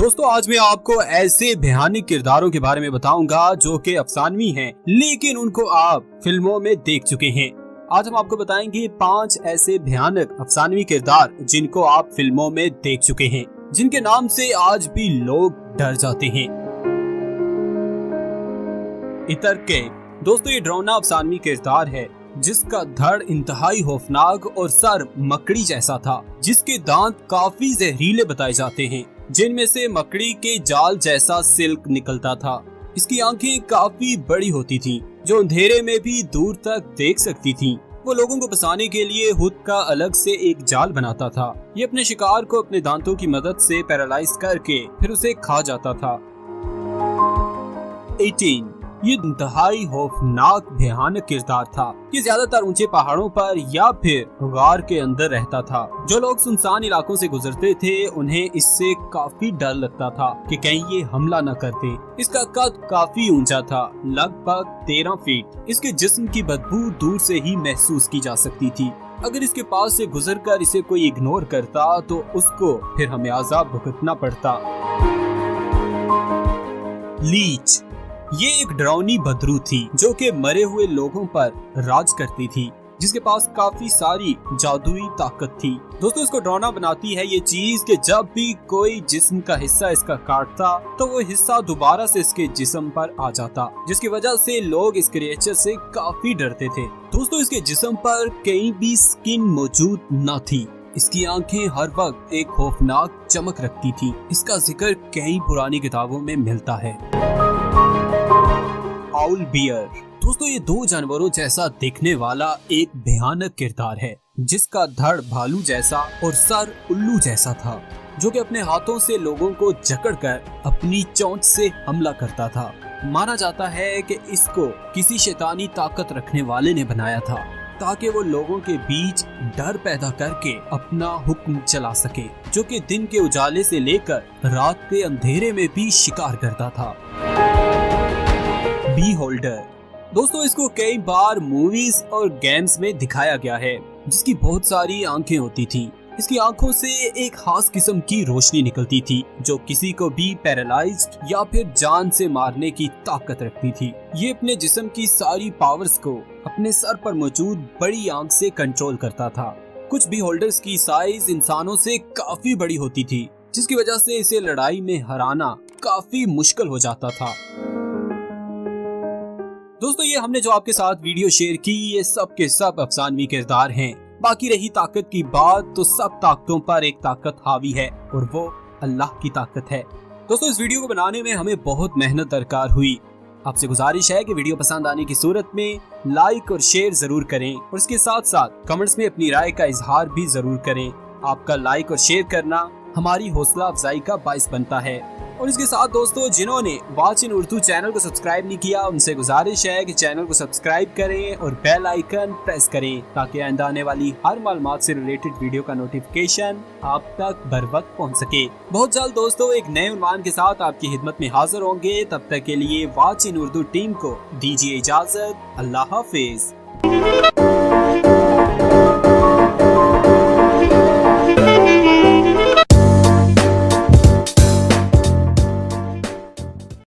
दोस्तों आज मैं आपको ऐसे भयानक किरदारों के बारे में बताऊंगा जो कि अफसानवी हैं, लेकिन उनको आप फिल्मों में देख चुके हैं। आज हम आपको बताएंगे 5 ऐसे भयानक अफसानवी किरदार जिनको आप फिल्मों में देख चुके हैं, जिनके नाम से आज भी लोग डर जाते हैं। इतरके दोस्तों, ये डरावना अफसानवी किरदार है जिसका धड़ इंतहाई खौफनाक और सर मकड़ी जैसा था, जिसके दांत काफी जहरीले बताए जाते हैं, जिनमें से मकड़ी के जाल जैसा सिल्क निकलता था। इसकी आंखें काफी बड़ी होती थीं, जो अंधेरे में भी दूर तक देख सकती थीं। वो लोगों को फंसाने के लिए खुद का अलग से एक जाल बनाता था। ये अपने शिकार को अपने दांतों की मदद से पैरालाइज करके फिर उसे खा जाता था। 18 ये इंतहाई खौफनाक भयानक किरदार था। ये ज्यादातर ऊंचे पहाड़ों पर या फिर गार के अंदर रहता था। जो लोग सुनसान इलाकों से गुजरते थे उन्हें इससे काफी डर लगता था कि कहीं ये हमला न कर दे। इसका कद काफी ऊंचा था, लगभग 13 फीट। इसके जिस्म की बदबू दूर से ही महसूस की जा सकती थी। अगर इसके पास से गुजरकर इसे कोई इग्नोर करता तो उसको फिर हमें अज़ाब भुगतना पड़ता। लीच ये एक डरावनी बदरू थी जो कि मरे हुए लोगों पर राज करती थी, जिसके पास काफी सारी जादुई ताकत थी। दोस्तों इसको डरावना बनाती है ये चीज कि जब भी कोई जिस्म का हिस्सा इसका काटता तो वो हिस्सा दोबारा से इसके जिस्म पर आ जाता, जिसकी वजह से लोग इस क्रिएचर से काफी डरते थे। दोस्तों इसके जिस्म पर कहीं भी स्किन मौजूद न थी। इसकी आंखें हर वक्त एक खौफनाक चमक रखती थी। इसका जिक्र कई पुरानी किताबों में मिलता है। आउल बियर दोस्तों, ये 2 जानवरों जैसा दिखने वाला एक भयानक किरदार है, जिसका धड़ भालू जैसा और सर उल्लू जैसा था, जो कि अपने हाथों से लोगों को जकड़कर अपनी चोंच से हमला करता था। माना जाता है कि इसको किसी शैतानी ताकत रखने वाले ने बनाया था, ताकि वो लोगों के बीच डर पैदा करके अपना हुक्म चला सके, जो कि दिन के उजाले से लेकर रात के अंधेरे में भी शिकार करता था। बी होल्डर दोस्तों, इसको कई बार मूवीज और गेम्स में दिखाया गया है, जिसकी बहुत सारी आंखें होती थीं। इसकी आंखों से एक खास किस्म की रोशनी निकलती थी, जो किसी को भी पैरालाइज्ड या फिर जान से मारने की ताकत रखती थी। ये अपने जिस्म की सारी पावर्स को अपने सर पर मौजूद बड़ी आंख से कंट्रोल करता था। कुछ बी होल्डर्स की साइज इंसानों से काफी बड़ी होती थी, जिसकी वजह से इसे लड़ाई में हराना काफी मुश्किल हो जाता था। दोस्तों ये हमने जो आपके साथ वीडियो शेयर की, ये सब के सब अफसानवी किरदार हैं। बाकी रही ताकत की बात, तो सब ताकतों पर एक ताकत हावी है और वो अल्लाह की ताकत है। दोस्तों इस वीडियो को बनाने में हमें बहुत मेहनत दरकार हुई। आपसे गुजारिश है कि वीडियो पसंद आने की सूरत में लाइक और शेयर जरूर करें, और इसके साथ साथ कमेंट्स में अपनी राय का इजहार भी जरूर करें। आपका लाइक और शेयर करना हमारी हौसला अफजाई का बाइस बनता है। और इसके साथ दोस्तों जिन्होंने वॉच इन उर्दू चैनल को सब्सक्राइब नहीं किया, उनसे गुजारिश है कि चैनल को सब्सक्राइब करें और बेल आइकन प्रेस करें, ताकि आइंदा आने वाली हर मालूमात से रिलेटेड वीडियो का नोटिफिकेशन आप तक बर वक्त पहुँच सके। बहुत जल्द दोस्तों एक नए उन्वान के साथ आपकी खिदमत में हाजिर होंगे। तब तक के लिए वॉच इन उर्दू टीम को दीजिए इजाजत। अल्लाह हाफिज।